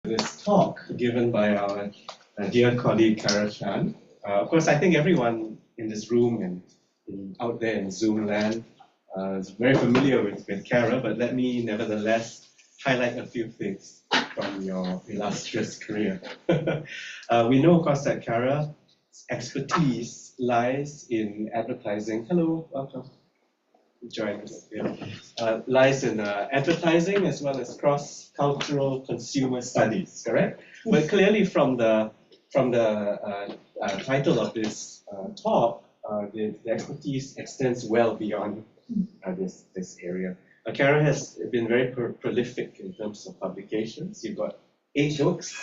this talk given by our dear colleague Kara Chan. Of course, I think everyone in this room and out there in Zoom land is very familiar with Kara, but let me nevertheless highlight a few things from your illustrious career. We know, of course, that Kara's expertise lies in advertising. Hello, welcome. Join us. Yeah. Lies in advertising as well as cross-cultural consumer studies, correct? But clearly from the title of this talk, the expertise extends well beyond this area. Kara has been very prolific in terms of publications. You've got 8 books,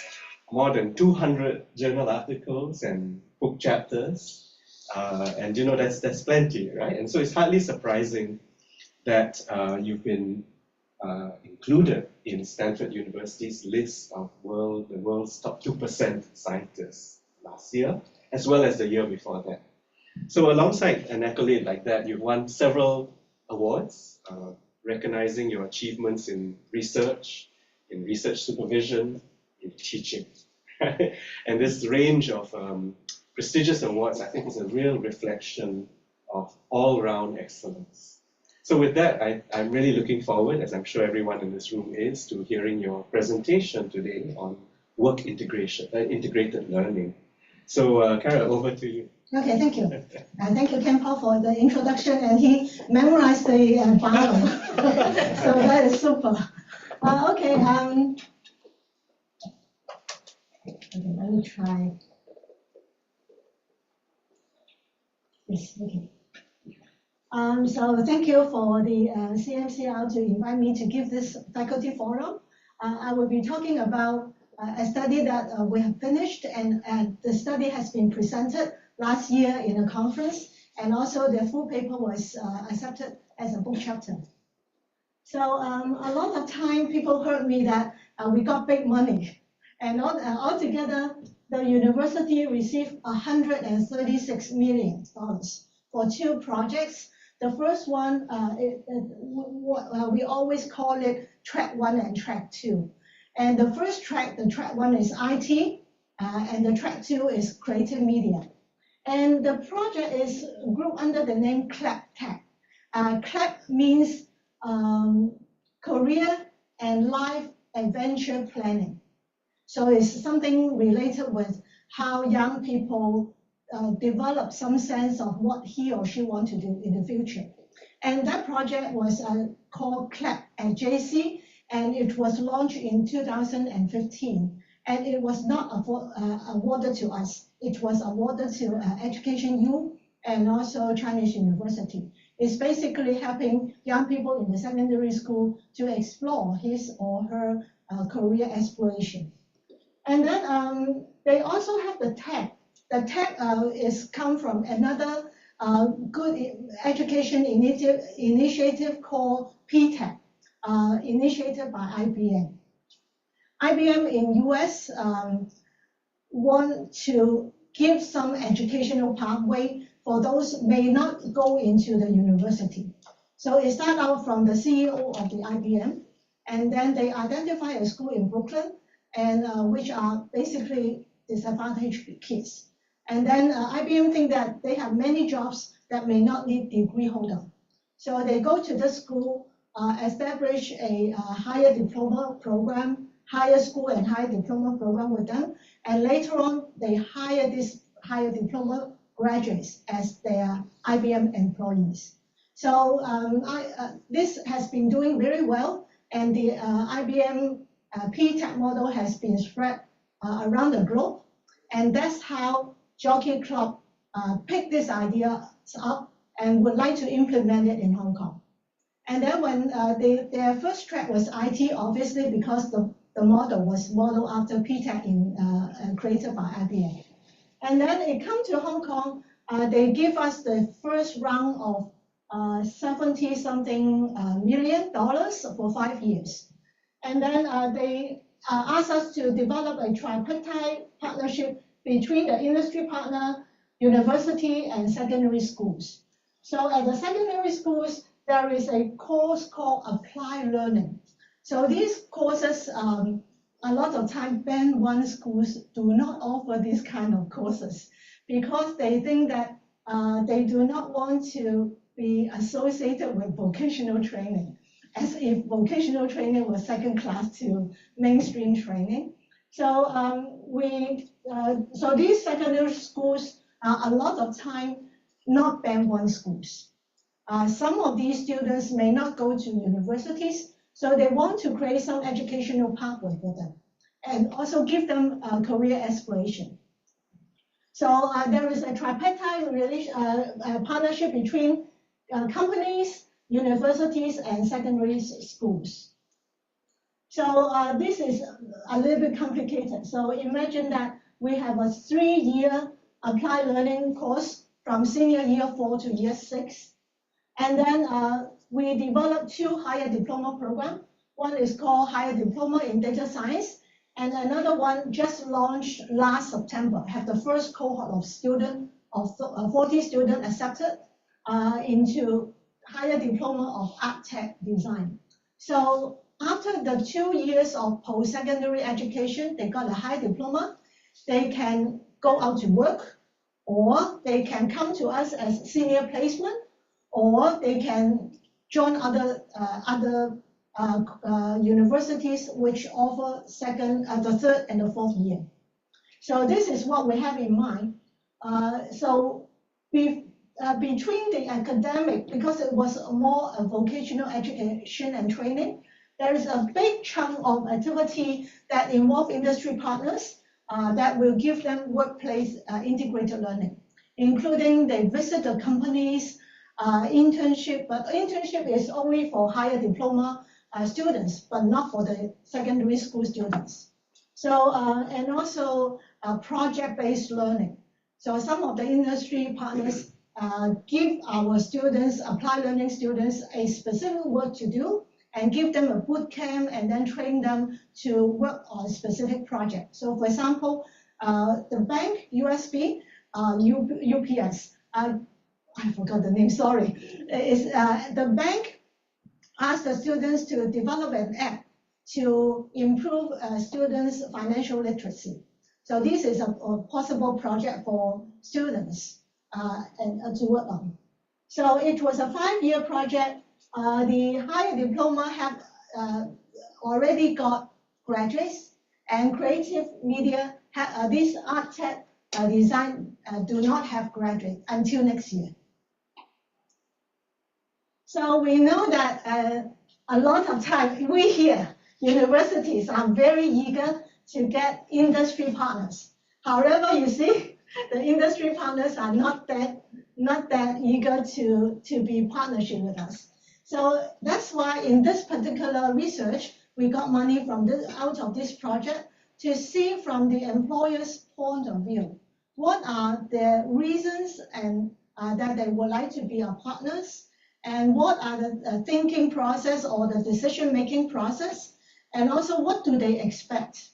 more than 200 journal articles and book chapters. And you know that's plenty, right? And so it's hardly surprising that you've been included in Stanford University's list of the world's top 2% scientists last year, as well as the year before that. So alongside an accolade like that, you've won several awards recognizing your achievements in research supervision, in teaching. And this range of prestigious awards, I think, is a real reflection of all-round excellence. So with that, I'm really looking forward, as I'm sure everyone in this room is, to hearing your presentation today on work integration, integrated learning. So Kara, over to you. Okay, thank you. Thank you, Ken Paul, for the introduction, and he memorized the bio. So that is super. Okay, let me try. Yes, okay. So thank you for the CMCR to invite me to give this faculty forum. I will be talking about a study that we have finished, and the study has been presented last year in a conference, and also the full paper was accepted as a book chapter. So a lot of time people heard me that we got big money, and altogether the university received $136 million for 2 projects. The first one, we always call it track 1 and track 2. And the first track, the track 1 is IT, and the track 2 is creative media. And the project is grouped under the name CLAP Tech. CLAP means career and life adventure planning. So it's something related with how young people develop some sense of what he or she wants to do in the future. And that project was called CLAP at JC, and it was launched in 2015. And it was not awarded to us. It was awarded to Education U and also Chinese University. It's basically helping young people in the secondary school to explore his or her career aspiration. And then they also have the tech. The tech is come from another good education initiative called PTech, initiated by IBM. IBM in US want to give some educational pathway for those may not go into the university. So it started out from the CEO of the IBM, and then they identify a school in Brooklyn, and which are basically disadvantaged kids. And then IBM think that they have many jobs that may not need degree holder. So they go to the school, establish a higher diploma program, higher school and higher diploma program with them. And later on, they hire these higher diploma graduates as their IBM employees. So this has been doing very well. And the IBM PTech model has been spread around the globe. And that's how Jockey Club picked this idea up and would like to implement it in Hong Kong. And then when their first track was IT, obviously, because the model was modeled after PTech created by IBM. And then it come to Hong Kong, they give us the first round of $70-something million for 5 years. And then they asked us to develop a tripartite partnership between the industry partner, university, and secondary schools. So at the secondary schools, there is a course called Applied Learning. So these courses a lot of time Band 1 schools do not offer this kind of courses because they think that they do not want to be associated with vocational training, as if vocational training was second class to mainstream training. So so these secondary schools are a lot of time not Band 1 schools. Some of these students may not go to universities, so they want to create some educational pathway for them and also give them career aspiration. So there is a tripartite partnership between companies, universities, and secondary schools. So this is a little bit complicated. So imagine that we have a 3-year applied learning course from senior year 4 to year 6. And then we developed 2 higher diploma programs. One is called Higher Diploma in Data Science, and another one just launched last September, have the first cohort of 40 students accepted into Higher Diploma of Art Tech Design. So after the 2 years of post-secondary education, they got a high diploma, they can go out to work, or they can come to us as senior placement, or they can join other universities which offer the 3rd and the 4th year. So this is what we have in mind. So between the academic, because it was more a vocational education and training, there is a big chunk of activity that involve industry partners that will give them workplace integrated learning, including they visit the companies, internship, but internship is only for higher diploma students, but not for the secondary school students. So, and also project-based learning. So some of the industry partners give our students, applied learning students, a specific work to do and give them a boot camp and then train them to work on a specific project. So for example, the bank, USB, UPS, I forgot the name, sorry. The bank asked the students to develop an app to improve students' financial literacy. So this is a possible project for students to work on. So it was a 5-year project. The higher diploma have already got graduates, and creative media, this art tech design do not have graduates until next year. So we know that a lot of time we here, universities are very eager to get industry partners. However, you see, the industry partners are not that eager to be partnership with us. So that's why in this particular research, we got money from out of this project to see from the employer's point of view, what are the reasons and that they would like to be our partners, and what are the thinking process or the decision-making process, and also what do they expect.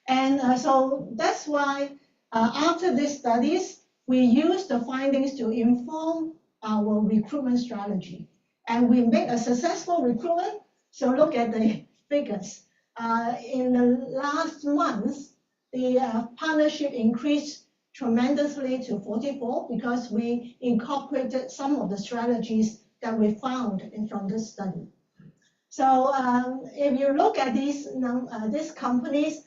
And so that's why after these studies, we use the findings to inform our recruitment strategy. And we make a successful recruitment. So look at the figures. In the last months, the partnership increased tremendously to 44 because we incorporated some of the strategies that we found from this study. So if you look at these companies,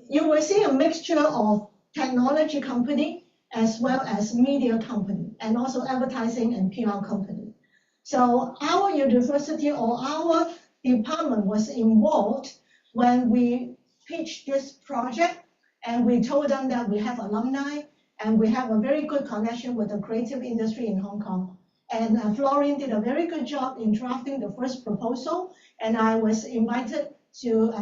you will see a mixture of technology company as well as media company and also advertising and PR company. So our university or our department was involved when we pitched this project, and we told them that we have alumni and we have a very good connection with the creative industry in Hong Kong. And Florian did a very good job in drafting the first proposal, and I was invited to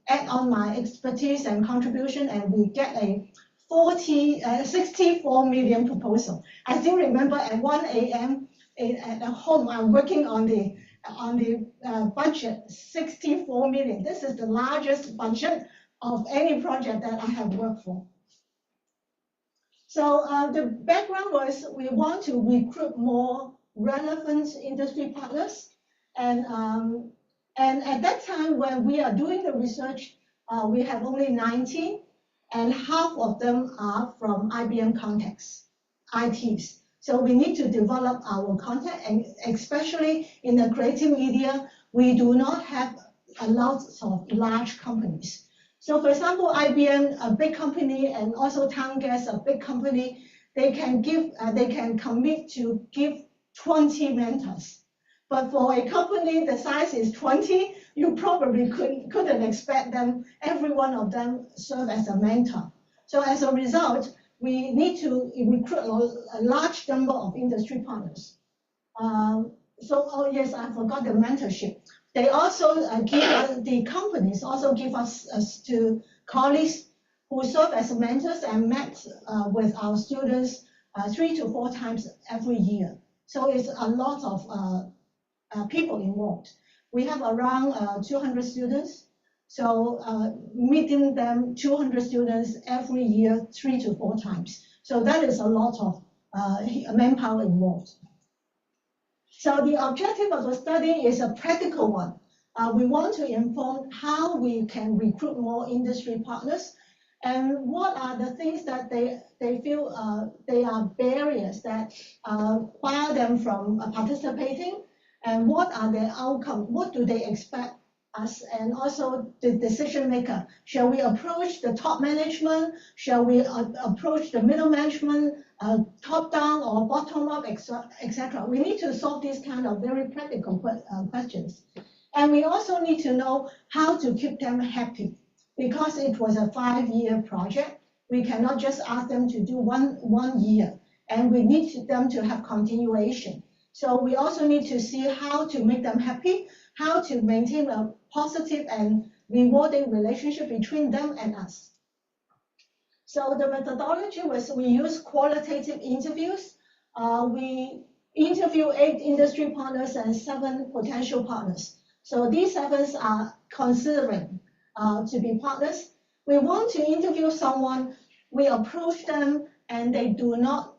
add on my expertise and contribution, and we get a 64 million proposal. I still remember at 1 a.m. at home, I'm working on the budget, 64 million. This is the largest budget of any project that I have worked for. So the background was we want to recruit more relevant industry partners, and And at that time, when we are doing the research, we have only 19, and half of them are from IBM contacts, ITs. So we need to develop our contact, and especially in the creative media, we do not have a lot of large companies. So for example, IBM, a big company, and also Town Gas, a big company, they can commit to give 20 mentors. But for a company the size is 20, you probably couldn't expect them, every one of them serve as a mentor. So as a result, we need to recruit a large number of industry partners. Oh yes, I forgot the mentorship. They also the companies also give us to colleagues who serve as mentors and met with our students 3 to 4 times every year. So it's a lot of people involved. We have around 200 students, so meeting them 200 students every year 3 to 4 times. So that is a lot of manpower involved. So the objective of the study is a practical one. We want to inform how we can recruit more industry partners, and what are the things that they feel they are barriers that bar them from participating, and what are their outcomes, what do they expect us, and also the decision maker. Shall we approach the top management? Shall we approach the middle management, top down or bottom up, etc.? We need to solve these kind of very practical questions. And we also need to know how to keep them happy. Because it was a 5-year project, we cannot just ask them to do one year, and we need them to have continuation. So we also need to see how to make them happy, how to maintain a positive and rewarding relationship between them and us. So the methodology was we use qualitative interviews. We interview 8 industry partners and 7 potential partners. So these 7 are considering to be partners. We want to interview someone, we approach them, and they do not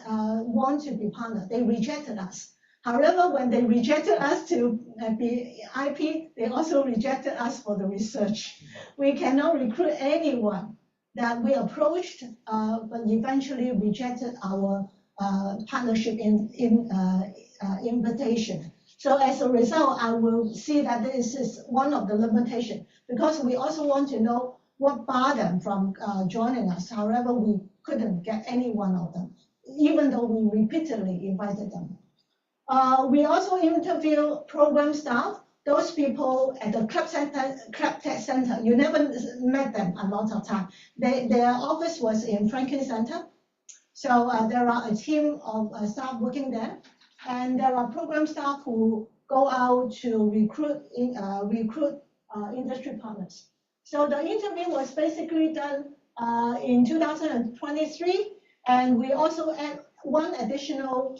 want to be partner. They rejected us. However, when they rejected us to be IP, they also rejected us for the research. We cannot recruit anyone that we approached, but eventually rejected our partnership invitation. So as a result, I will see that this is one of the limitations, because we also want to know what barred them from joining us. However, we couldn't get any one of them, even though we repeatedly invited them. We also interview program staff, those people at the Club Tech Center. You never met them a lot of time. Their office was in Franklin Center. So there are a team of staff working there. And there are program staff who go out to recruit industry partners. So the interview was basically done in 2023, and we also add one additional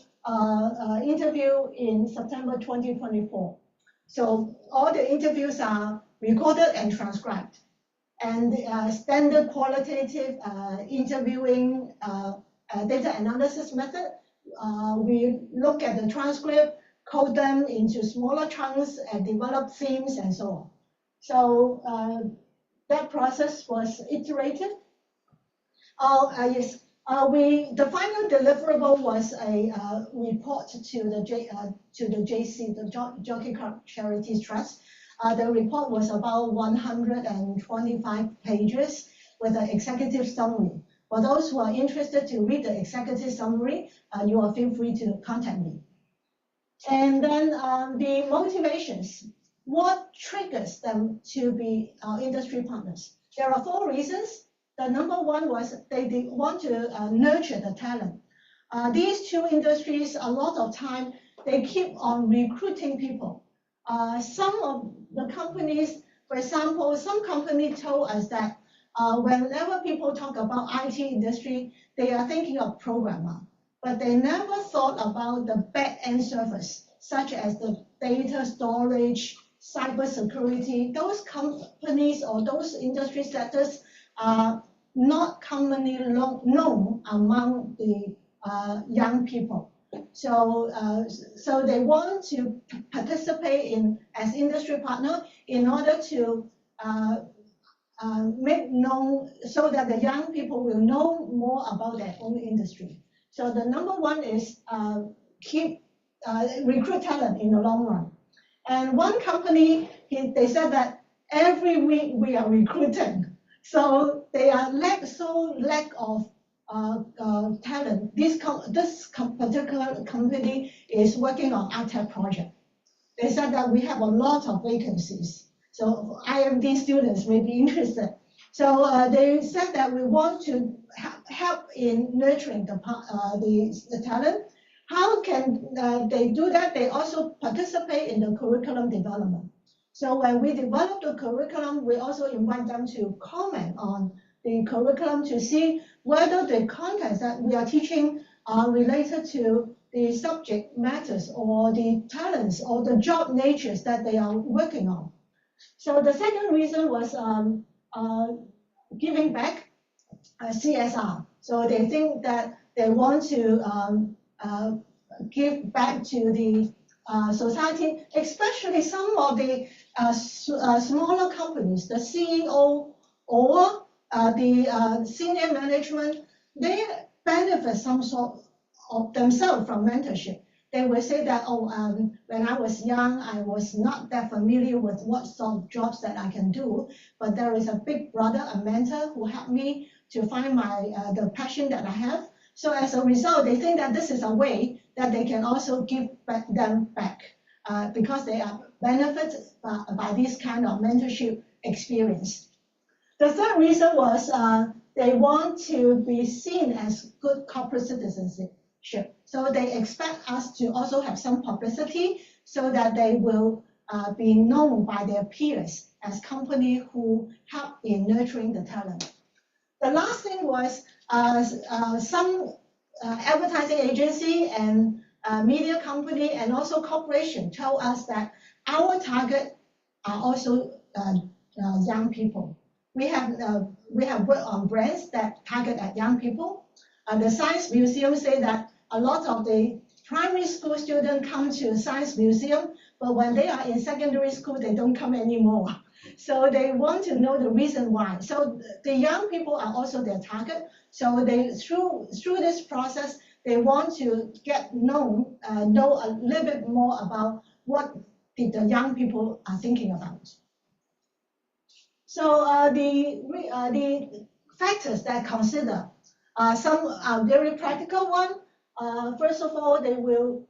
interview in September 2024. So all the interviews are recorded and transcribed. And standard qualitative interviewing data analysis method, we look at the transcript, code them into smaller chunks, and develop themes and so on. So that process was iterative. Yes, the final deliverable was a report to the JC, the Jockey Club Charities Trust. The report was about 125 pages with an executive summary. For those who are interested to read the executive summary, you will feel free to contact me. And then the motivations. What triggers them to be industry partners? There are 4 reasons. The number 1 was they want to nurture the talent. These 2 industries, a lot of time, they keep on recruiting people. Some of the companies, for example, some companies told us that whenever people talk about IT industry, they are thinking of programmer, but they never thought about the back-end service, such as the data storage, cybersecurity. Those companies or those industry sectors are not commonly known among the young people. So they want to participate in as industry partner in order to make known so that the young people will know more about their own industry. So the number one is recruit talent in the long run. And one company, they said that every week we are recruiting. So they are lack of talent. This particular company is working on art project. They said that we have a lot of vacancies. So IMD students may be interested. So they said that we want to help in nurturing the talent. How can they do that? They also participate in the curriculum development. So when we develop the curriculum, we also invite them to comment on the curriculum to see whether the contents that we are teaching are related to the subject matters or the talents or the job natures that they are working on. So the second reason was giving back, CSR. So they think that they want to give back to the society, especially some of the smaller companies, the CEO or the senior management, they benefit some sort of themselves from mentorship. They will say that, when I was young, I was not that familiar with what sort of jobs that I can do, but there is a big brother, a mentor, who helped me to find the passion that I have. So as a result, they think that this is a way that they can also give them back because they are benefited by this kind of mentorship experience. The third reason was they want to be seen as good corporate citizenship. So they expect us to also have some publicity so that they will be known by their peers as company who help in nurturing the talent. The last thing was some advertising agency and media company and also corporation tell us that our target are also young people. We have worked on brands that target at young people. The Science Museum say that a lot of the primary school students come to Science Museum, but when they are in secondary school, they don't come anymore. So they want to know the reason why. So the young people are also their target. So they through this process, they want to know a little bit more about what the young people are thinking about. So the factors that consider some are very practical one. First of all, they will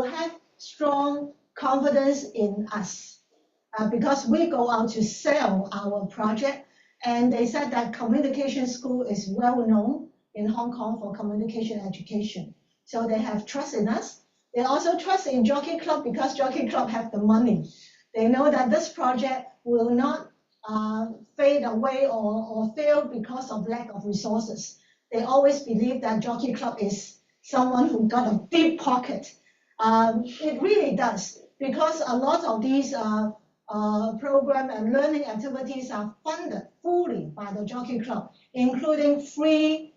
have strong confidence in us because we go out to sell our project. And they said that communication school is well known in Hong Kong for communication education. So they have trust in us. They also trust in Jockey Club because Jockey Club have the money. They know that this project will not fade away or fail because of lack of resources. They always believe that Jockey Club is someone who got a deep pocket. It really does, because a lot of these program and learning activities are funded fully by the Jockey Club, including free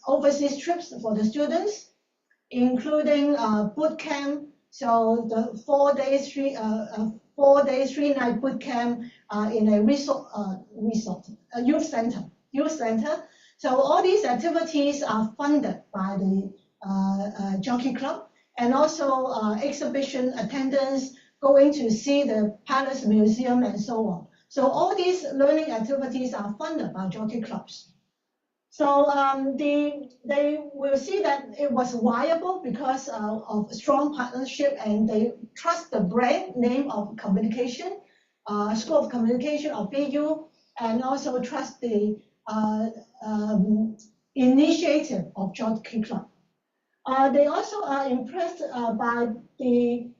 overseas trips for the students, including boot camp. So the 4 days, 3 night boot camp in a youth center. So all these activities are funded by the Jockey Club, and also exhibition attendance, going to see the Palace Museum and so on. So all these learning activities are funded by Jockey Clubs. So they will see that it was viable because of strong partnership, and they trust the brand name of communication, School of Communication of BU, and also trust the initiative of Jockey Club. They also are impressed by the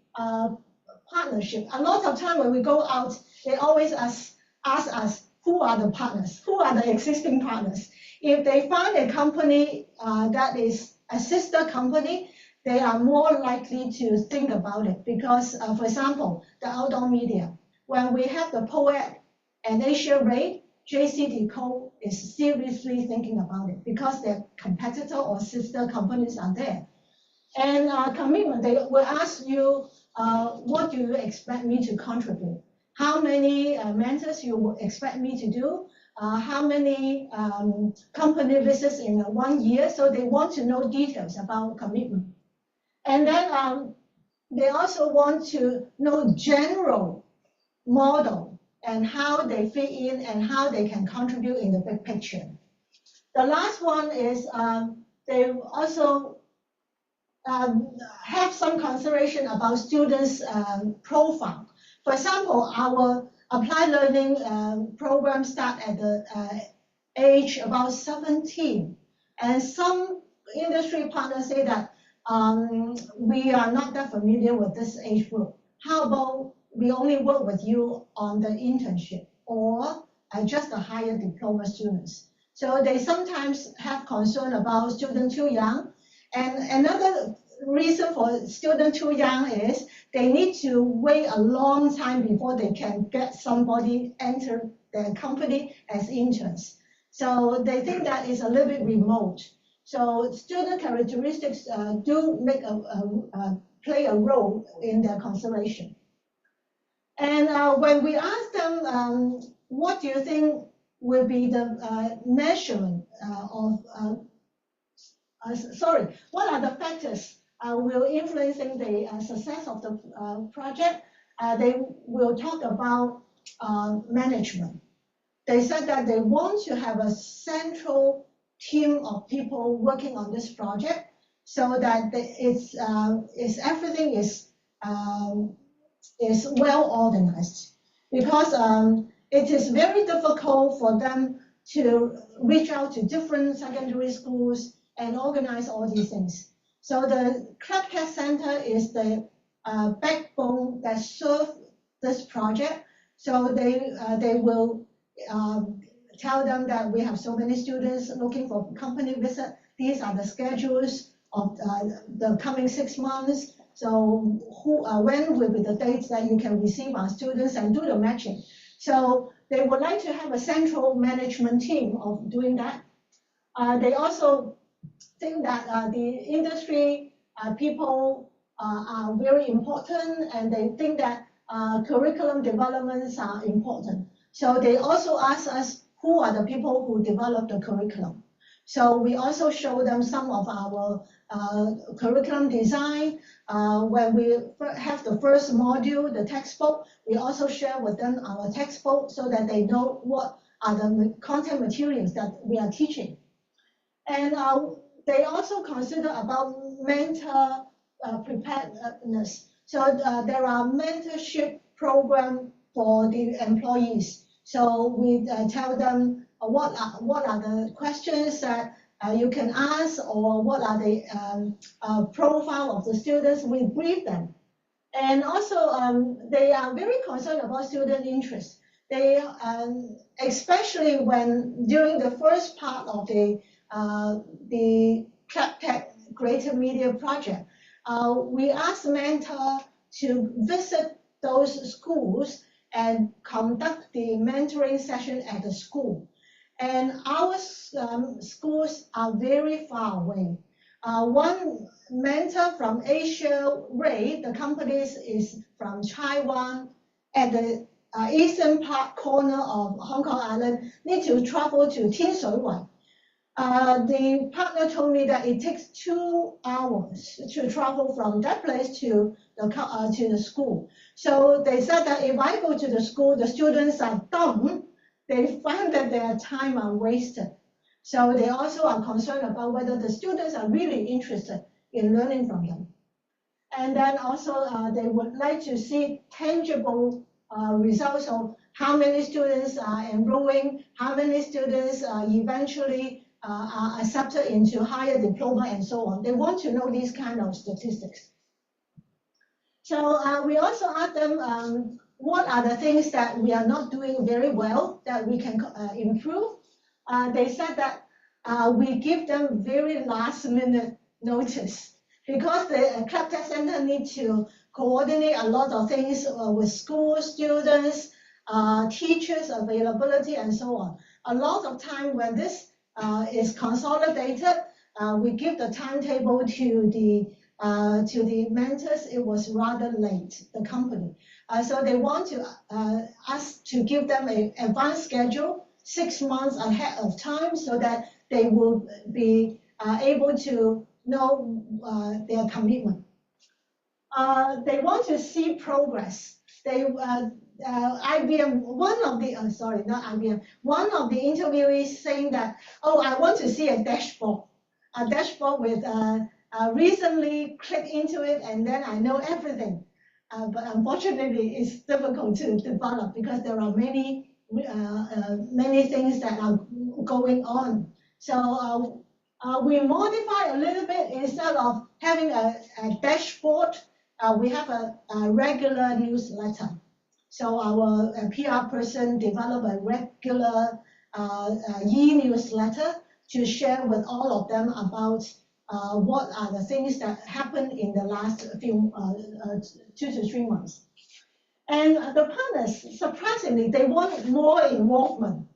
partnership. A lot of time when we go out, they always ask us, who are the partners? Who are the existing partners? If they find a company that is a sister company, they are more likely to think about it because, for example, the outdoor media. When we have the POET and Asia Raid, JC Decode is seriously thinking about it because their competitor or sister companies are there. And commitment, they will ask you, what do you expect me to contribute? How many mentors you would expect me to do? How many company visits in 1 year? So they want to know details about commitment. And then they also want to know general model and how they fit in and how they can contribute in the big picture. The last one is they also have some consideration about students' profile. For example, our applied learning program start at the age about 17, and some industry partners say that we are not that familiar with this age group. How about we only work with you on the internship or just the higher diploma students? So they sometimes have concern about students too young. And another reason for students too young is they need to wait a long time before they can get somebody enter their company as interns. So they think that is a little bit remote. So student characteristics do make play a role in their consideration. And when we ask them, what do you think will be the measurement what are the factors will influencing the success of the project? They will talk about management. They said that they want to have a central team of people working on this project so that everything is well organized, because it is very difficult for them to reach out to different secondary schools and organize all these things. So the Club Tech Center is the backbone that serves this project. So they will tell them that we have so many students looking for company visit. These are the schedules of the coming 6 months. So when will be the dates that you can receive our students and do the matching? So they would like to have a central management team of doing that. They also think that the industry people are very important, and they think that curriculum developments are important. So they also ask us who are the people who develop the curriculum. So we also show them some of our curriculum design. When we have the first module, the textbook, we also share with them our textbook so that they know what are the content materials that we are teaching. And they also consider about mentor preparedness. So there are mentorship programs for the employees. So we tell them what are the questions that you can ask, or what are the profile of the students. We brief them. And also they are very concerned about student interest. They especially when during the first part of the Club Tech Creative Media Project, we asked mentor to visit those schools and conduct the mentoring session at the school. And our schools are very far away. One mentor from Asia, Ray, the company is from Taiwan, at the eastern part corner of Hong Kong Island, need to travel to Tin Shui Wai. The partner told me that it takes 2 hours to travel from that place to the school. So they said that if I go to the school, the students are dumb. They find that their time are wasted. So they also are concerned about whether the students are really interested in learning from them. And then also they would like to see tangible results of how many students are enrolling, how many students eventually are accepted into higher diploma and so on. They want to know these kind of statistics. So we also ask them what are the things that we are not doing very well that we can improve. They said that we give them very last minute notice, because the Club Tech Center needs to coordinate a lot of things with school students, teachers availability, and so on. A lot of time when this is consolidated, we give the timetable to the mentors. It was rather late, the company. So they want us to give them an advanced schedule 6 months ahead of time so that they will be able to know their commitment. They want to see progress. IBM, one of the interviewees saying that, oh, I want to see a dashboard with recently click into it and then I know everything. But unfortunately, it's difficult to develop because there are many things that are going on. So we modify a little bit. Instead of having a dashboard, we have a regular newsletter. So our PR person developed a regular e-newsletter to share with all of them about what are the things that happened in the last few 2 to 3 months. And the partners, surprisingly, they wanted more involvement.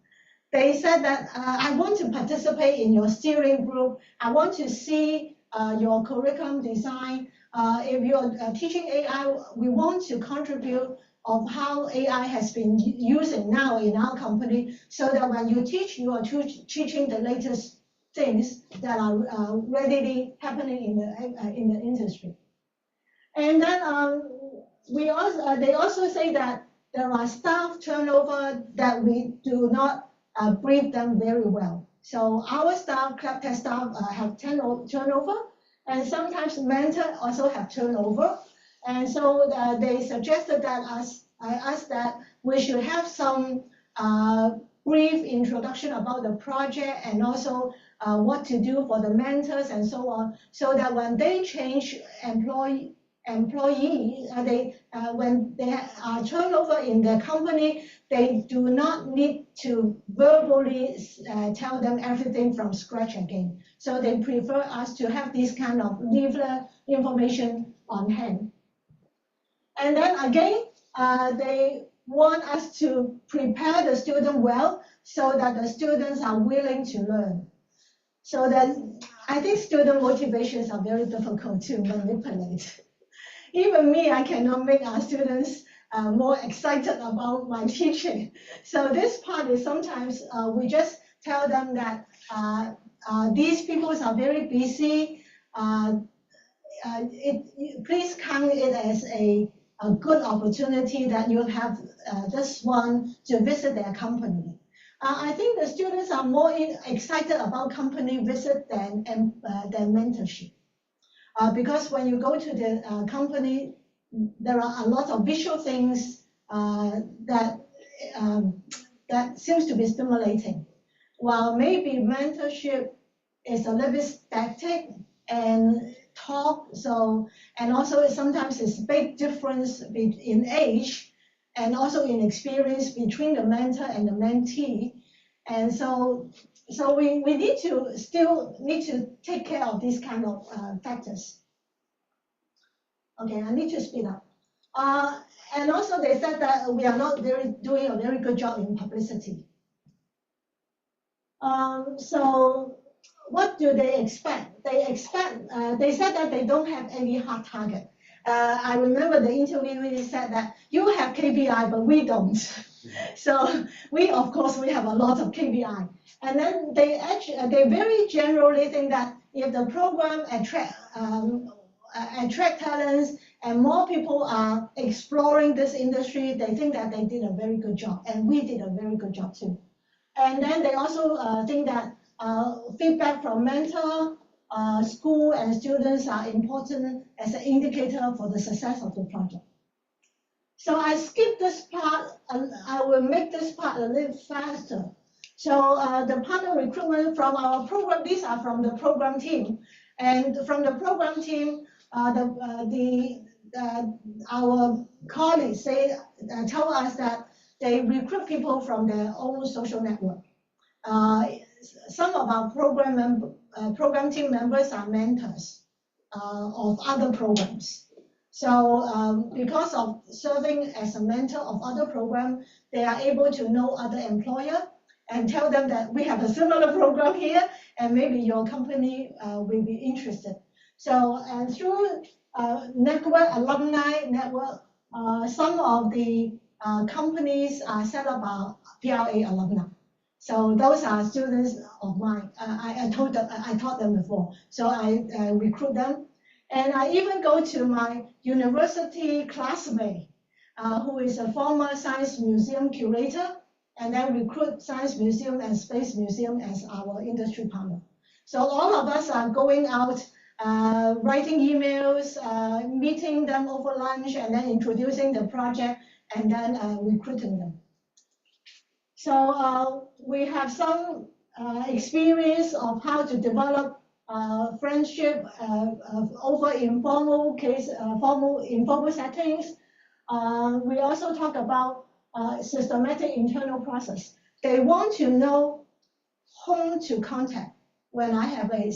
They said that I want to participate in your steering group. I want to see your curriculum design. If you're teaching AI, we want to contribute of how AI has been using now in our company, so that when you teach, you are teaching the latest things that are readily happening in the industry. And then they also say that there are staff turnover that we do not brief them very well. So our staff, club test staff, have turnover, and sometimes mentor also have turnover. And so they suggested that us that we should have some brief introduction about the project and also what to do for the mentors and so on, so that when they change employees, when they are turnover in the company, they do not need to verbally tell them everything from scratch again. So they prefer us to have this kind of leaflet information on hand. And then again, they want us to prepare the student well so that the students are willing to learn. So that I think student motivations are very difficult to manipulate. Even me, I cannot make our students more excited about my teaching. So this part is sometimes we just tell them that these people are very busy. Please count it as a good opportunity that you have this one to visit their company. I think the students are more excited about company visit than mentorship. Because when you go to the company, there are a lot of visual things that seems to be stimulating. While maybe mentorship is a little bit static and talk, and also sometimes it's a big difference in age and also in experience between the mentor and the mentee. And so we still need to take care of these kind of factors. Okay, I need to speed up. And also they said that we are not doing a very good job in publicity. So what do they expect? They said that they don't have any hard target. I remember the interview said that you have KPI, but we don't. So of course, we have a lot of KPI. And then they very generally think that if the program attract talents and more people are exploring this industry, they think that they did a very good job, and we did a very good job too. And then they also think that feedback from mentor, school, and students are important as an indicator for the success of the project. So I skip this part, and I will make this part a little faster. So the partner recruitment from our program, these are from the program team. And from the program team, our colleagues tell us that they recruit people from their own social network. Some of our program team members are mentors of other programs. So because of serving as a mentor of other programs, they are able to know other employer and tell them that we have a similar program here, and maybe your company will be interested. So and through network, alumni network, some of the companies are set up by PRA alumni. So those are students of mine. I taught them before. So I recruit them. And I even go to my university classmate, who is a former science museum curator, and then recruit science museum and space museum as our industry partner. So all of us are going out, writing emails, meeting them over lunch, and then introducing the project, and then recruiting them. So we have some experience of how to develop friendship over informal informal settings. We also talk about systematic internal process. They want to know whom to contact when I have a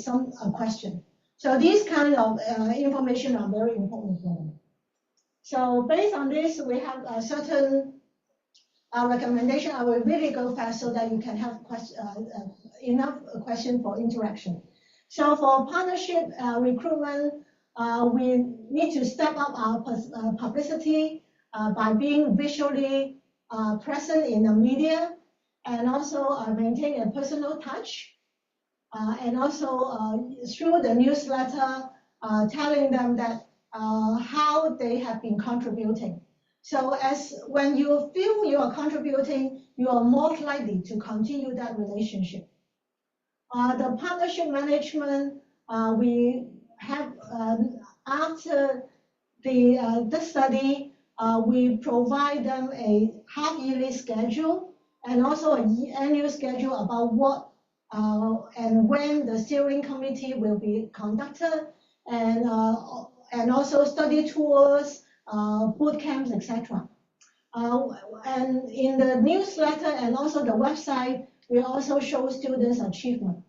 question. So these kind of information are very important for them. So based on this, we have a certain recommendation. I will really go fast so that you can have enough question for interaction. So for partnership recruitment, we need to step up our publicity by being visually present in the media, and also maintain a personal touch, and also through the newsletter, telling them that how they have been contributing. So as when you feel you are contributing, you are more likely to continue that relationship. The partnership management, we have after the study, we provide them a half-yearly schedule and also an annual schedule about what and when the steering committee will be conducted, and also study tours, boot camps, etc. And in the newsletter and also the website, we also show students' achievement.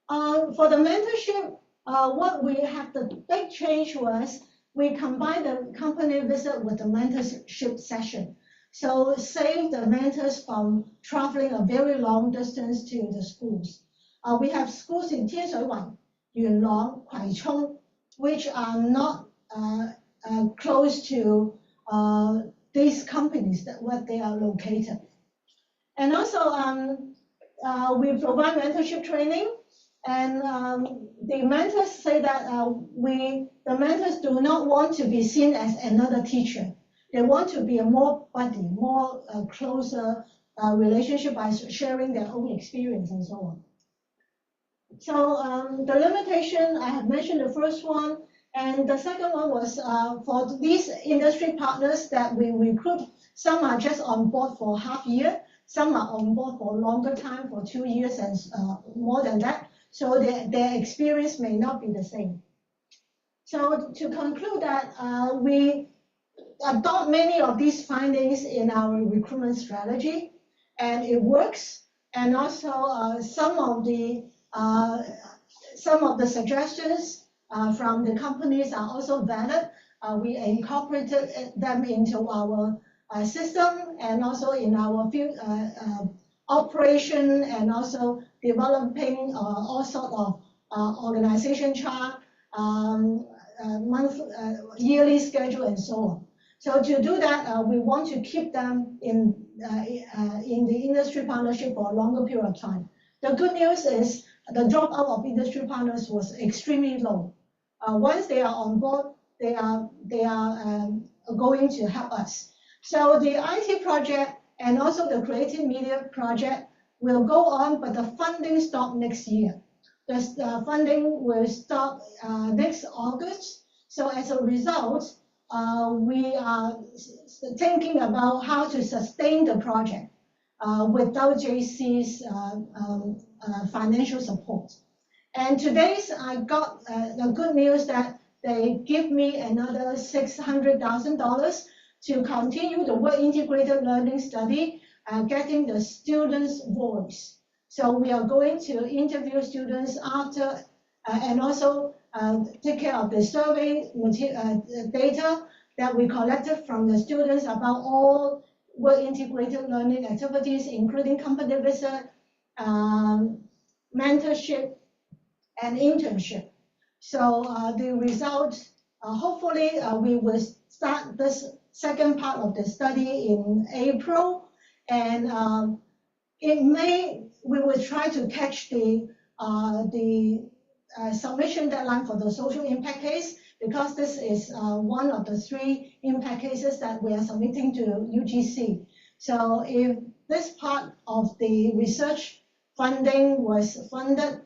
For the mentorship, what we have the big change was we combined the company visit with the mentorship session. So save the mentors from traveling a very long distance to the schools. We have schools in Tianshuiwan, Yunlong, Huaichong, which are not close to these companies where they are located. And also we provide mentorship training, and the mentors say that the mentors do not want to be seen as another teacher. They want to be a more buddy, more closer relationship by sharing their own experience and so on. So the limitation, I have mentioned the first one, and the second one was for these industry partners that we recruit, some are just on board for half year, some are on board for a longer time, for 2 years and more than that, so their experience may not be the same. So to conclude that, we adopt many of these findings in our recruitment strategy, and it works. And also some of the suggestions from the companies are also valid. We incorporated them into our system, and also in our operation, and also developing all sort of organization chart, yearly schedule, and so on. So to do that, we want to keep them in the industry partnership for a longer period of time. The good news is the dropout of industry partners was extremely low. Once they are on board, they are going to help us. So the IT project and also the creative media project will go on, but the funding stops next year. The funding will stop next August. So as a result, we are thinking about how to sustain the project without JC's financial support. And today I got the good news that they give me another $600,000 to continue the work integrated learning study, getting the students' voice. So we are going to interview students after, and also take care of the survey data that we collected from the students about all work integrated learning activities, including company visit, mentorship, and internship. So the results, hopefully we will start this second part of the study in April, and we will try to catch the submission deadline for the social impact case, because this is one of the 3 impact cases that we are submitting to UGC. So if this part of the research funding was funded,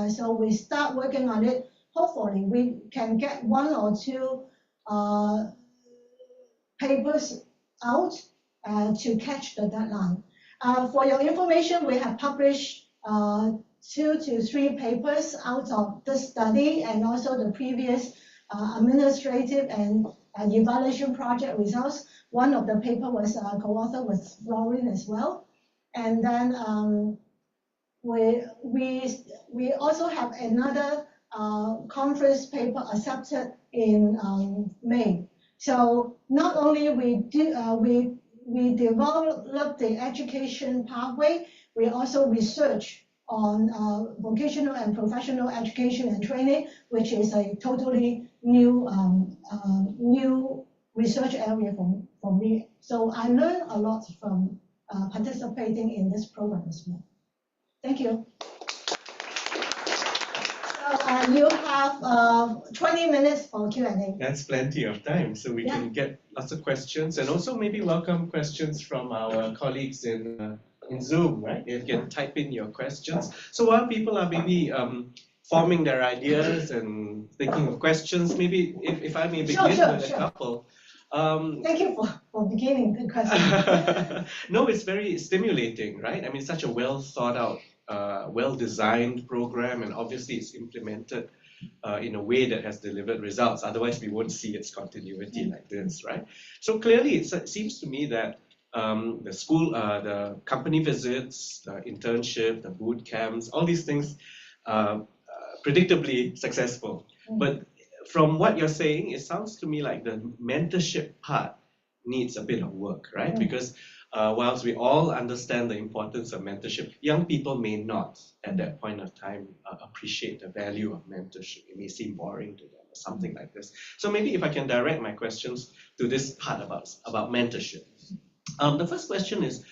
so we start working on it, hopefully we can get 1 or 2 papers out to catch the deadline. For your information, we have published 2 to 3 papers out of this study, and also the previous administrative and evaluation project results. One of the paper was co-authored with Florine as well. And then we also have another conference paper accepted in May. So not only we develop the education pathway, we also research on vocational and professional education and training, which is a totally new research area for me. So I learned a lot from participating in this program as well. Thank you. So you have 20 minutes for Q&A. That's plenty of time, so we can get lots of questions, and also maybe welcome questions from our colleagues in Zoom, right? You can type in your questions. So while people are maybe forming their ideas and thinking of questions, maybe if I may begin with a couple. Thank you for beginning the question. No, it's very stimulating, right? I mean, such a well thought out, well-designed program, and obviously it's implemented in a way that has delivered results. Otherwise, we won't see its continuity like this, right? So clearly, it seems to me that the school, the company visits, the internship, the boot camps, all these things are predictably successful. But from what you're saying, it sounds to me like the mentorship part needs a bit of work, right? Because whilst we all understand the importance of mentorship, young people may not at that point of time appreciate the value of mentorship. It may seem boring to them or something like this. So maybe if I can direct my questions to this part about mentorship. The first question is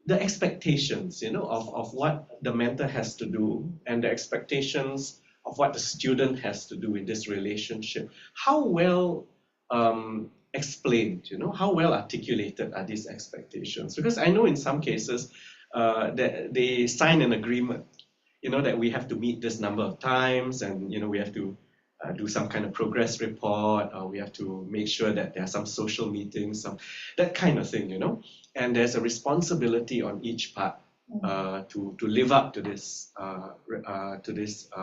the expectations, of what the mentor has to do, and the expectations of what the student has to do in this relationship. How well explained, how well articulated are these expectations? Because I know in some cases that they sign an agreement, that we have to meet this number of times, and we have to do some kind of progress report, or we have to make sure that there are some social meetings, that kind of thing, and there's a responsibility on each part to live up to this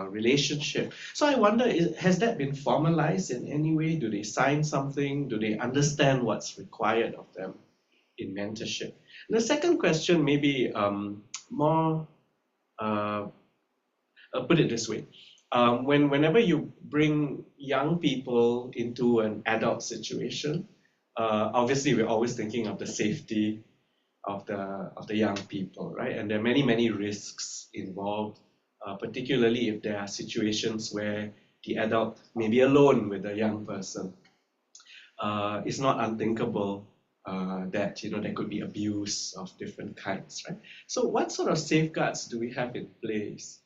relationship. So I wonder, has that been formalized in any way? Do they sign something? Do they understand what's required of them in mentorship? And the second question, maybe more, I'll put it this way. Whenever you bring young people into an adult situation, obviously we're always thinking of the safety of the young people, right? And there are many risks involved, particularly if there are situations where the adult may be alone with the young person. It's not unthinkable that there could be abuse of different kinds, right? So what sort of safeguards do we have in place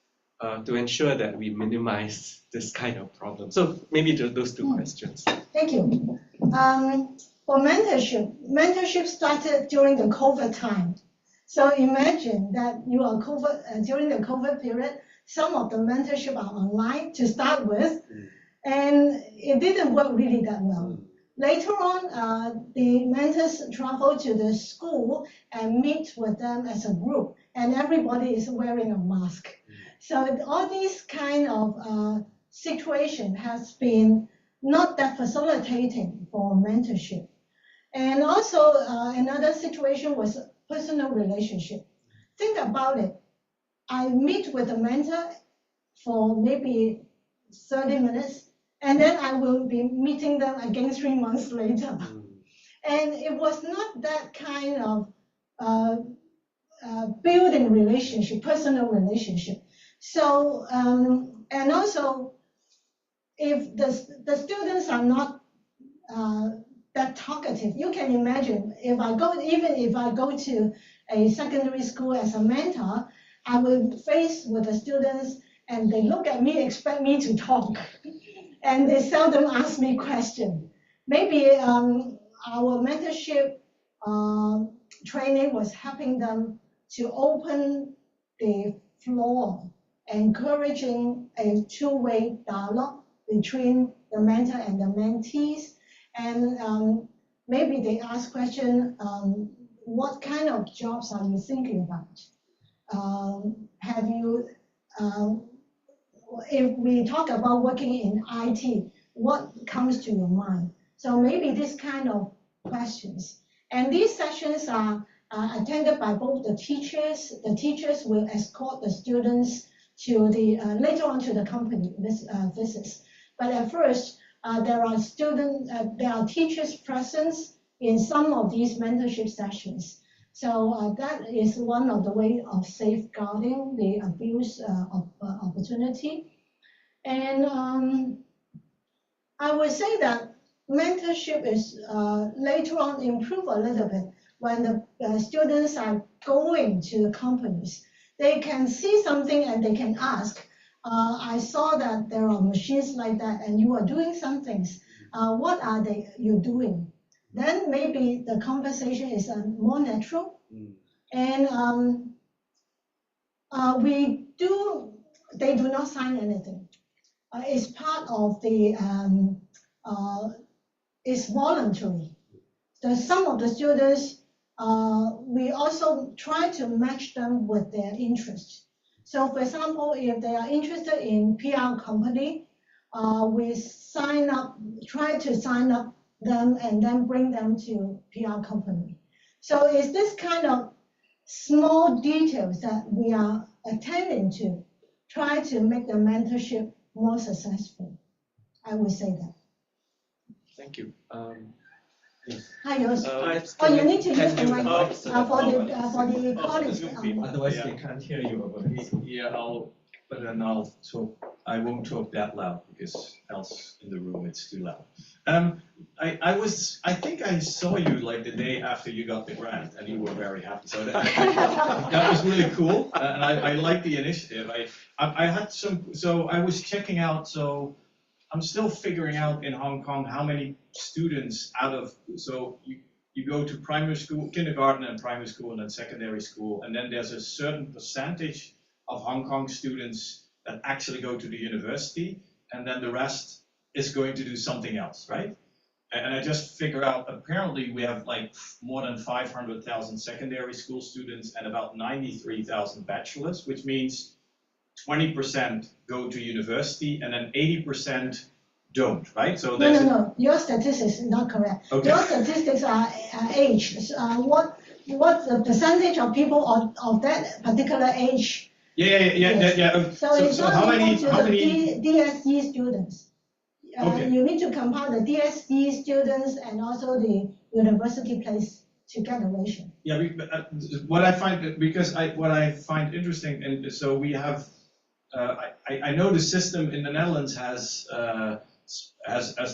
to ensure that we minimize this kind of problem? So maybe just those two questions. Thank you. For mentorship started during the COVID time. So imagine that you are during the COVID period, some of the mentorship are online to start with, and it didn't work really that well. Later on, the mentors travel to the school and meet with them as a group, and everybody is wearing a mask. So all these kind of situation has been not that facilitating for mentorship. And also another situation was personal relationship. Think about it. I meet with a mentor for maybe 30 minutes, and then I will be meeting them again 3 months later. And it was not that kind of building relationship, personal relationship. So, and also, if the students are not that talkative, you can imagine if I go, even if I go to a secondary school as a mentor, I will face with the students and they look at me, expect me to talk, and they seldom ask me questions. Maybe our mentorship training was helping them to open the floor, encouraging a two-way dialogue between the mentor and the mentees. And maybe they ask question, what kind of jobs are you thinking about? Have you, if we talk about working in IT, what comes to your mind? So maybe this kind of questions. And these sessions are attended by both the teachers. The teachers will escort the students to the later on to the company visits. But at first, there are teachers present in some of these mentorship sessions. So that is one of the ways of safeguarding the abuse of opportunity. And I would say that mentorship is later on improved a little bit when the students are going to the companies. They can see something and they can ask, I saw that there are machines like that and you are doing some things. What are you doing? Then maybe the conversation is more natural. And they do not sign anything. It's part of the, it's voluntary. So some of the students, we also try to match them with their interests. So for example, if they are interested in PR company, we try to sign up them and then bring them to PR company. So it's this kind of small details that we are attending to, try to make the mentorship more successful. I would say that. Thank you. Yes. Hi, yours. You need to use the mic for the colleagues. Otherwise, they can't hear you. Yeah, I'll talk. I won't talk that loud because else in the room it's too loud. I think I saw you like the day after you got the grant, and you were very happy. So that was really cool, and I like the initiative. I had some. So I was checking out. So I'm still figuring out in Hong Kong how many students so you go to primary school, kindergarten and primary school and then secondary school, and then there's a certain percentage of Hong Kong students that actually go to the university, and then the rest is going to do something else, right? And I just figured out, apparently we have like more than 500,000 secondary school students and about 93,000 bachelors, which means 20% go to university and then 80% don't, right? So No. Your statistics is not correct. Okay. Your statistics are age. What's the percentage of people of that particular age? Yeah. So it's not how many DSE students. Okay. You need to compare the DSE students and also the university place to get a ratio. Yeah, what I find interesting, and so we have. I know the system in the Netherlands has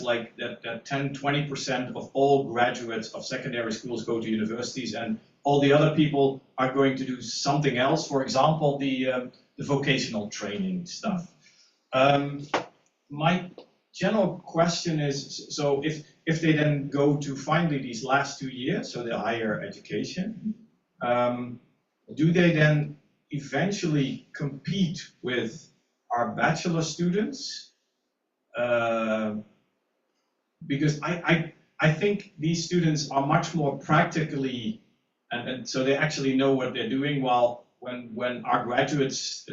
like that 10-20% of all graduates of secondary schools go to universities, and all the other people are going to do something else. For example, the vocational training stuff. My general question is: so if they then go to finally these last 2 years, so the higher education, do they then eventually compete with our bachelor students? Because I think these students are much more practically, and so they actually know what they're doing, while when our graduates,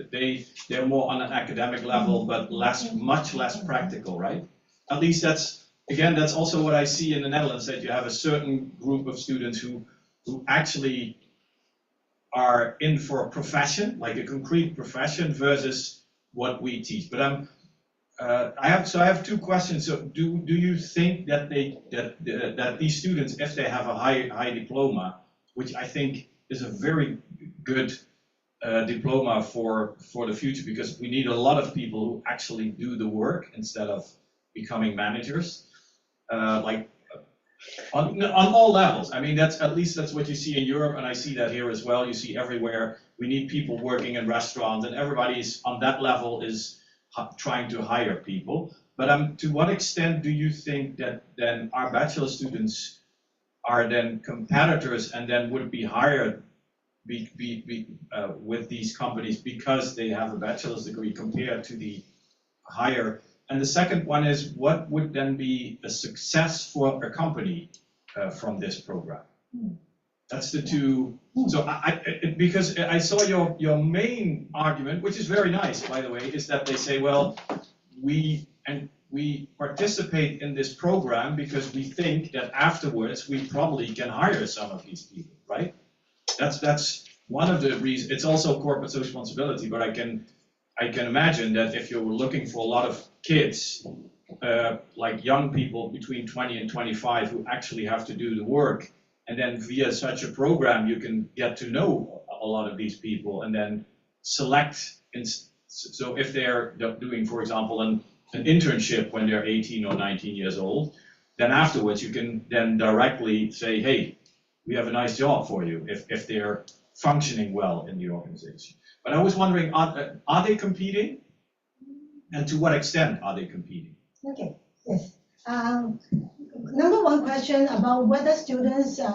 they're more on an academic level, but much less practical, right? At least that's also what I see in the Netherlands, that you have a certain group of students who actually are in for a profession, like a concrete profession, versus what we teach. But I have two questions. So do you think that that these students, if they have a high diploma, which I think is a very good diploma for the future, because we need a lot of people who actually do the work instead of becoming managers, on all levels. I mean, that's what you see in Europe, and I see that here as well. You see everywhere. We need people working in restaurants, and everybody's on that level is trying to hire people. But to what extent do you think that then our bachelor students are then competitors and then would be hired with these companies because they have a bachelor's degree compared to the higher? And the second one is, what would then be a success for a company from this program? That's the two. So because I saw your main argument, which is very nice, by the way, is that they say, well, we participate in this program because we think that afterwards we probably can hire some of these people, right? That's one of the reasons. It's also corporate social responsibility, but I can imagine that if you're looking for a lot of kids, like young people between 20 and 25 who actually have to do the work, and then via such a program you can get to know a lot of these people and then select. So if they're doing, for example, an internship when they're 18 or 19 years old, then afterwards you can then directly say, hey, we have a nice job for you, if they're functioning well in the organization. But I was wondering, are they competing? And to what extent are they competing? Okay, yes. Number one question about whether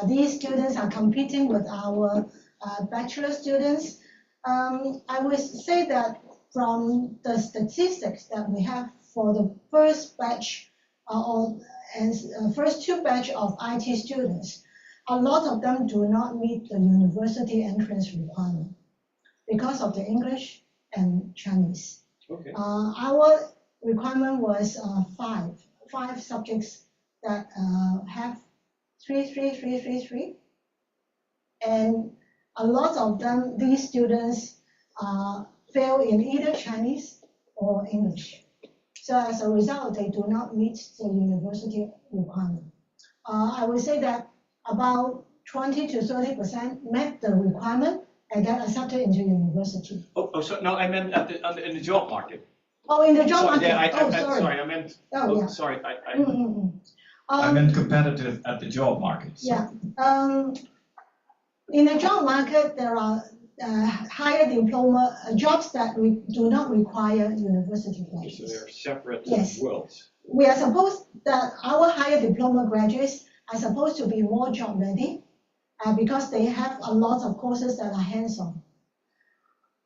these students are competing with our bachelor students. I would say that from the statistics that we have for the first batch first two batch of IT students, a lot of them do not meet the university entrance requirement because of the English and Chinese. Okay. Our requirement was five subjects that have 3, and a lot of them, these students fail in either Chinese or English. So as a result, they do not meet the university requirement. I would say that about 20 to 30% met the requirement and get accepted into university. So no, I meant in the job market. Oh, in the job market. Yeah, sorry. Sorry, I meant. Yeah. Sorry, I meant competitive at the job market. So. Yeah. In the job market, there are higher diploma jobs that we do not require university graduates. So they're separate Yes. worlds. We are supposed that our higher diploma graduates are supposed to be more job ready because they have a lot of courses that are hands-on.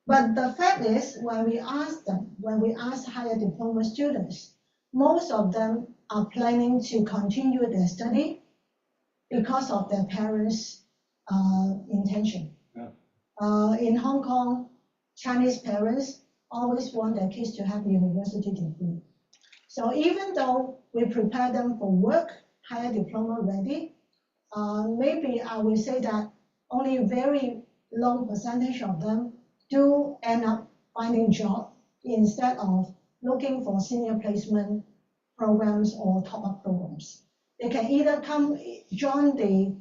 But the fact is, when we ask higher diploma students, most of them are planning to continue their study because of their parents' intention. Yeah. In Hong Kong, Chinese parents always want their kids to have a university degree. So even though we prepare them for work, higher diploma ready, maybe I will say that only a very low percentage of them do end up finding job instead of looking for senior placement programs or top-up programs. They can either join the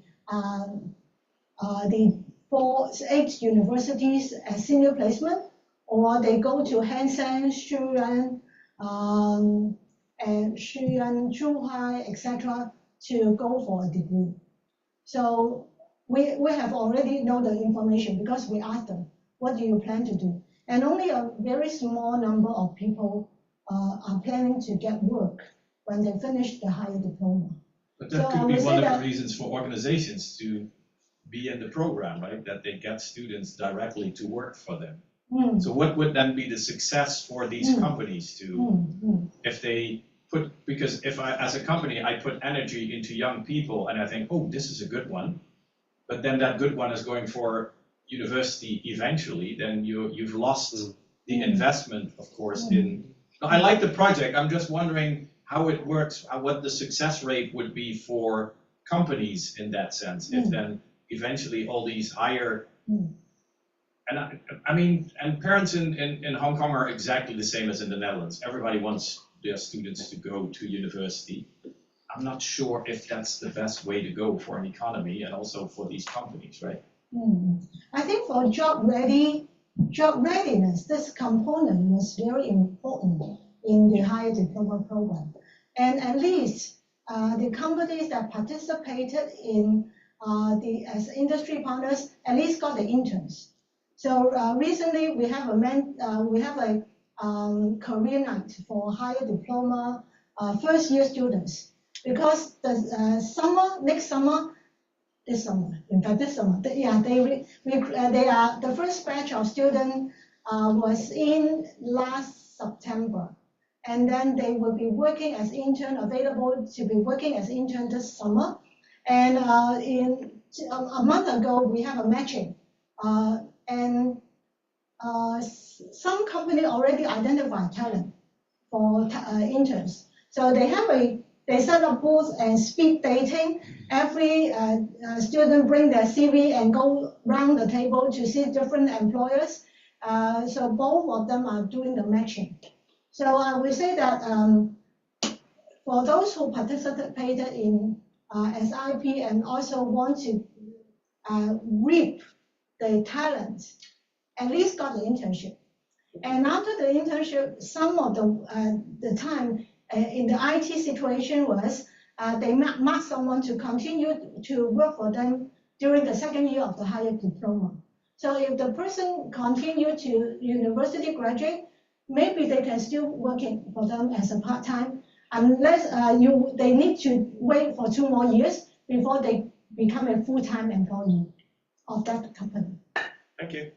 8 universities as senior placement, or they go to Hansen, Shuyuan, and Shuyuan, Zhuhai, etc. to go for a degree. So we have already know the information because we asked them, what do you plan to do? And only a very small number of people are planning to get work when they finish the higher diploma. But that could be one of the reasons for organizations to be in the program, right? That they get students directly to work for them. So what would then be the success for these companies if they put, because if I, as a company, I put energy into young people and I think, oh, this is a good one, but then that good one is going for university eventually, then you've lost the investment, of course, in. Now, I like the project. I'm just wondering how it works, what the success rate would be for companies in that sense, if then eventually all these higher And I mean, and parents in Hong Kong are exactly the same as in the Netherlands. Everybody wants their students to go to university. I'm not sure if that's the best way to go for an economy and also for these companies, right? I think for job readiness, this component was very important in the higher diploma program. And at least the companies that participated in as industry partners at least got the interns. So recently we have a career night for higher diploma first year students, because the this summer, in fact, this summer, they are the first batch of students was in last September, and then they will be working as intern, available to be working as intern this summer. And a month ago, we have a matching, and some company already identified talent for interns. So they set up booths and speed dating. Every student bring their CV and go round the table to see different employers. So both of them are doing the matching. So I would say that for those who participated in SIP and also want to reap the talent, at least got the internship. And after the internship, some of the time in the IT situation was they mark someone to continue to work for them during the second year of the higher diploma. So if the person continue to university graduate, maybe they can still working for them as a part-time, unless they need to wait for 2 more years before they become a full-time employee of that company. Thank you.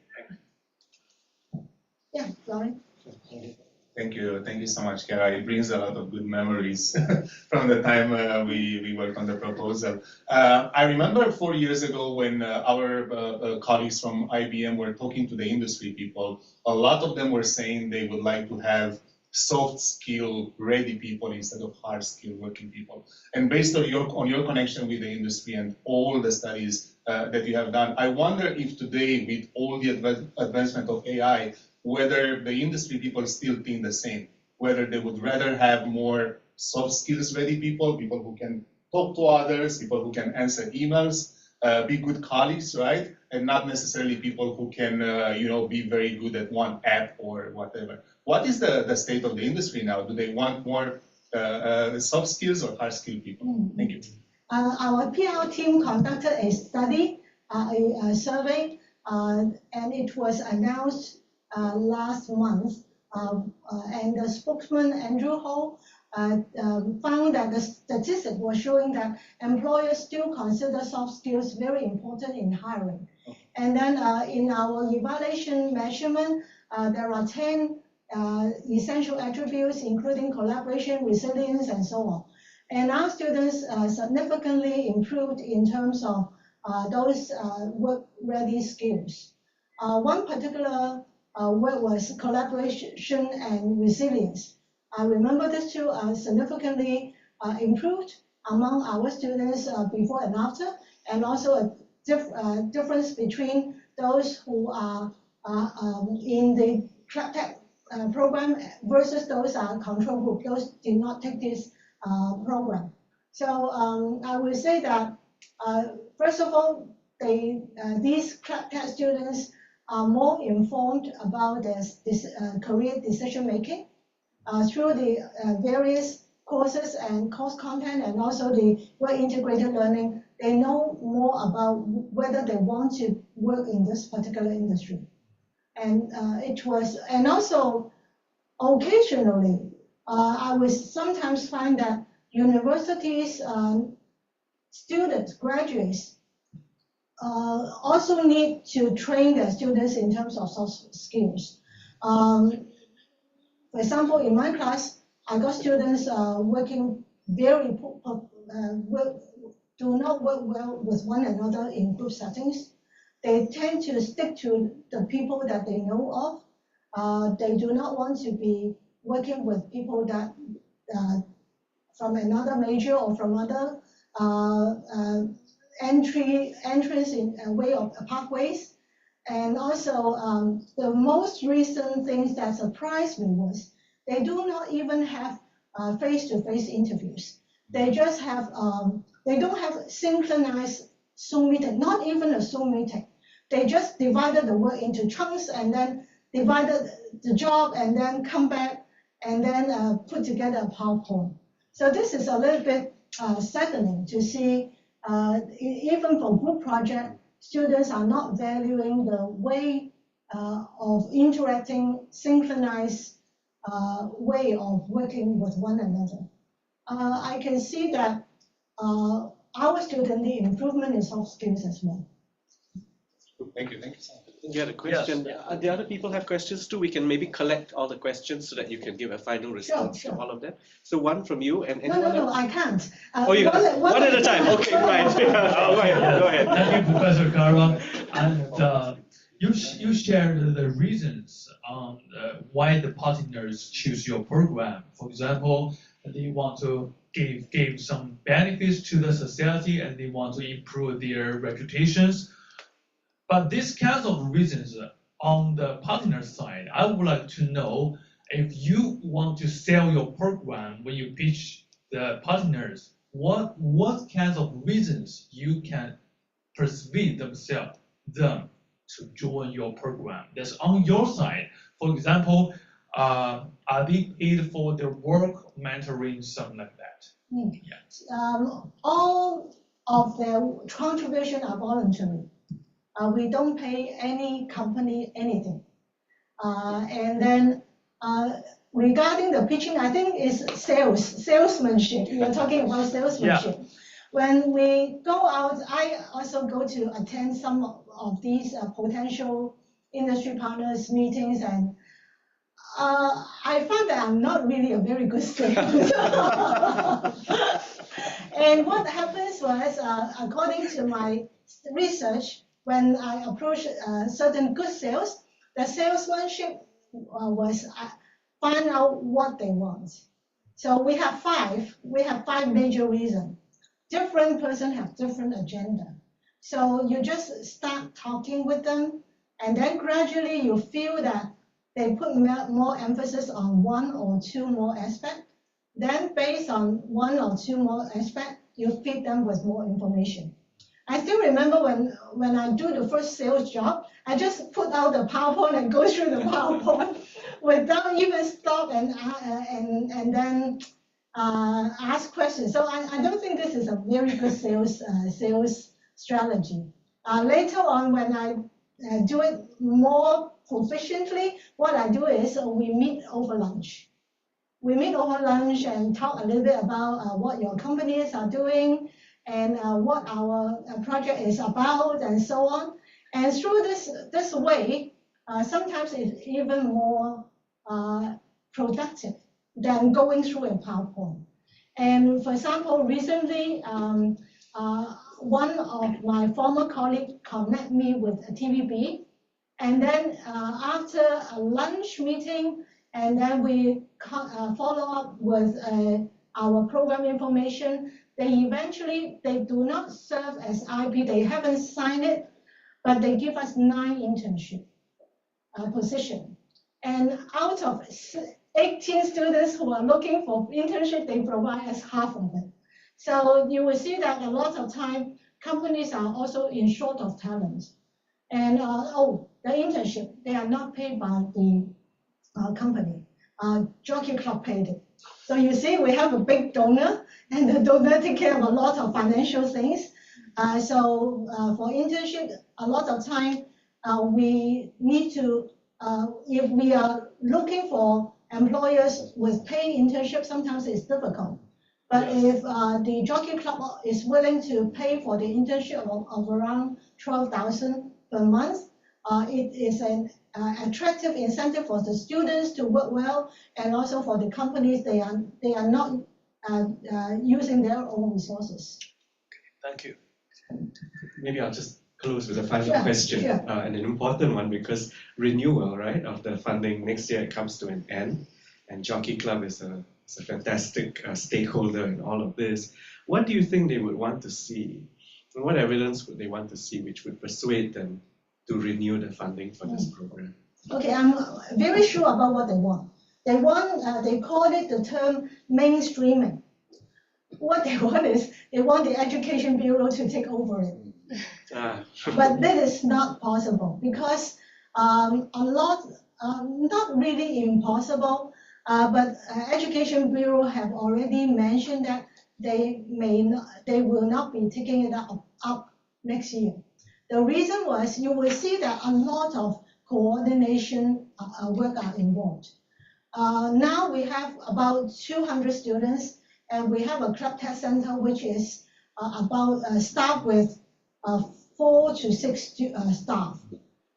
Yeah, Laurie. Thank you so much, Kara. It brings a lot of good memories from the time we worked on the proposal. I remember 4 years ago when our colleagues from IBM were talking to the industry people, a lot of them were saying they would like to have soft skill ready people instead of hard skill working people. And based on your connection with the industry and all the studies that you have done, I wonder if today, with all the advancement of AI, whether the industry people still think the same, whether they would rather have more soft skills ready people who can talk to others, people who can answer emails, be good colleagues, right? And not necessarily people who can, be very good at one app or whatever. What is the state of the industry now? Do they want more soft skills or hard skill people? Thank you. Our PR team conducted a study, a survey, and it was announced last month, and the spokesman, Andrew Ho, found that the statistic was showing that employers still consider soft skills very important in hiring. And then in our evaluation measurement, there are 10 essential attributes, including collaboration, resilience, and so on. And our students significantly improved in terms of those work-ready skills. One particular word was collaboration and resilience. I remember these two significantly improved among our students before and after, and also a difference between those who are in the tech program versus those control group. Those did not take this program. So I will say that first of all, these tech students are more informed about this career decision making through the various courses and course content, and also the work integrated learning. They know more about whether they want to work in this particular industry. And and also occasionally, I will sometimes find that universities, students, graduates, also need to train their students in terms of soft skills. For example, in my class, I got students working do not work well with one another in group settings. They tend to stick to the people that they know of. They do not want to be working with people that from another major or from other entrance in a way of pathways. And also, the most recent things that surprised me was they do not even have face-to-face interviews. They just have, they don't have synchronized Zoom meeting, not even a Zoom meeting. They just divided the work into chunks and then divided the job and then come back and then put together a PowerPoint. So this is a little bit saddening to see, even for group project, students are not valuing the way of interacting, synchronized way of working with one another. I can see that our student need improvement in soft skills as well. Thank you so much. You had a question. Yes. The other people have questions too. We can maybe collect all the questions so that you can give a final response Sure. to all of them. So one from you and No, anyone else? I can't. Oh, you one at a time. Okay, right. Go ahead. Thank you, Professor Carla. And you shared the reasons on why the partners choose your program. For example, they want to give some benefits to the society and they want to improve their reputations. But these kinds of reasons on the partner side, I would like to know if you want to sell your program when you pitch the partners, what kinds of reasons you can persuade them to join your program. That's on your side. For example, are they paid for their work, mentoring, something like that? All of their contribution are voluntary. We don't pay any company anything. And then regarding the pitching, I think it's salesmanship. You're talking about salesmanship. Yeah. When we go out, I also go to attend some of these potential industry partners meetings, and I found that I'm not really a very good sales. And what happens was, according to my research, when I approach certain good sales, the salesmanship was find out what they want. So we have five major reasons. Different person have different agenda. So you just start talking with them, and then gradually you feel that they put more emphasis on one or two more aspects. Then based on one or two more aspects, you feed them with more information. I still remember when I do the first sales job, I just put out the PowerPoint and go through the PowerPoint without even stop and then ask questions. So I don't think this is a very good sales strategy. Later on, when I do it more proficiently, what I do is we meet over lunch. We meet over lunch and talk a little bit about what your companies are doing and what our project is about and so on. And through this way, sometimes it's even more productive than going through a PowerPoint. And for example, recently, one of my former colleagues connected me with a TVB. And then after a lunch meeting, and then we follow up with our program information, they do not serve as IP, they haven't signed it, but they give us 9 internship positions. And out of 18 students who are looking for internship, they provide us half of it. So you will see that a lot of time, companies are also in short of talent. And the internship, they are not paid by the company. Jockey Club paid it. So you see, we have a big donor, and the donor take care of a lot of financial things. So for internship, a lot of time we need to, if we are looking for employers with paid internship, sometimes it's difficult. But if the Jockey Club is willing to pay for the internship of around 12,000 per month, it is an attractive incentive for the students to work well, and also for the companies. They are not using their own resources. Thank you. Maybe I'll just close with a final question, and an important one, because renewal, right, of the funding next year, it comes to an end, and Jockey Club is a fantastic stakeholder in all of this. What do you think they would want to see, and what evidence would they want to see which would persuade them to renew the funding for this program? Okay, I'm very sure about what they want. They want, they call it the term mainstreaming. What they want is, they want the Education Bureau to take over it. But that is not possible because not really impossible, but Education Bureau have already mentioned that they will not be taking it up next year. The reason was you will see that a lot of coordination work are involved. Now we have about 200 students, and we have a club test center which is about staff with 4 to 6 staff.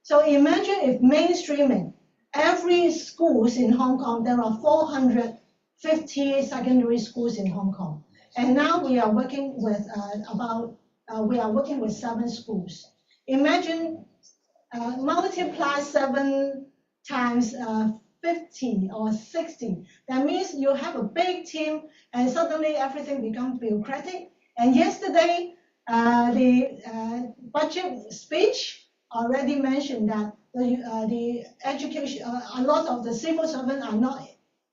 So imagine if mainstreaming, every schools in Hong Kong, there are 450 secondary schools in Hong Kong. And now we are working with we are working with 7 schools. Imagine multiply 7 times 50 or 60. That means you have a big team and suddenly everything becomes bureaucratic. And yesterday, the budget speech already mentioned that the education, a lot of the civil servants are not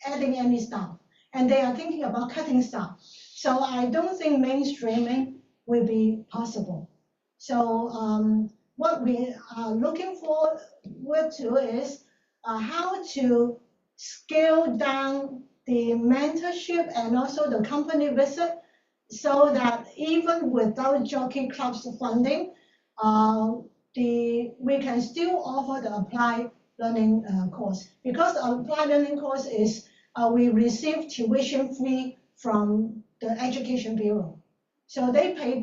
adding any staff, and they are thinking about cutting staff. So I don't think mainstreaming will be possible. So what we are looking forward to is how to scale down the mentorship and also the company visit, so that even without jockey clubs funding, we can still offer the applied learning course. Because the applied learning course is we receive tuition fee from the Education Bureau. So they pay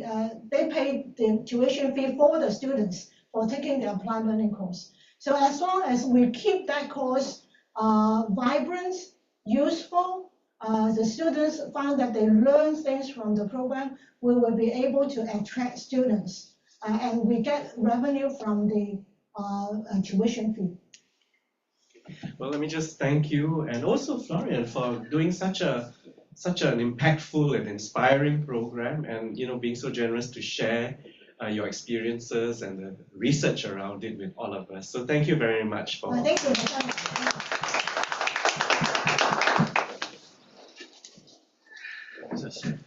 the tuition fee for the students for taking the applied learning course. So as long as we keep that course vibrant, useful, the students find that they learn things from the program, we will be able to attract students, and we get revenue from the tuition fee. Well, let me just thank you, and also Florian, for doing such an impactful and inspiring program, and being so generous to share your experiences and the research around it with all of us. So thank you very much for. Thank you. That's it.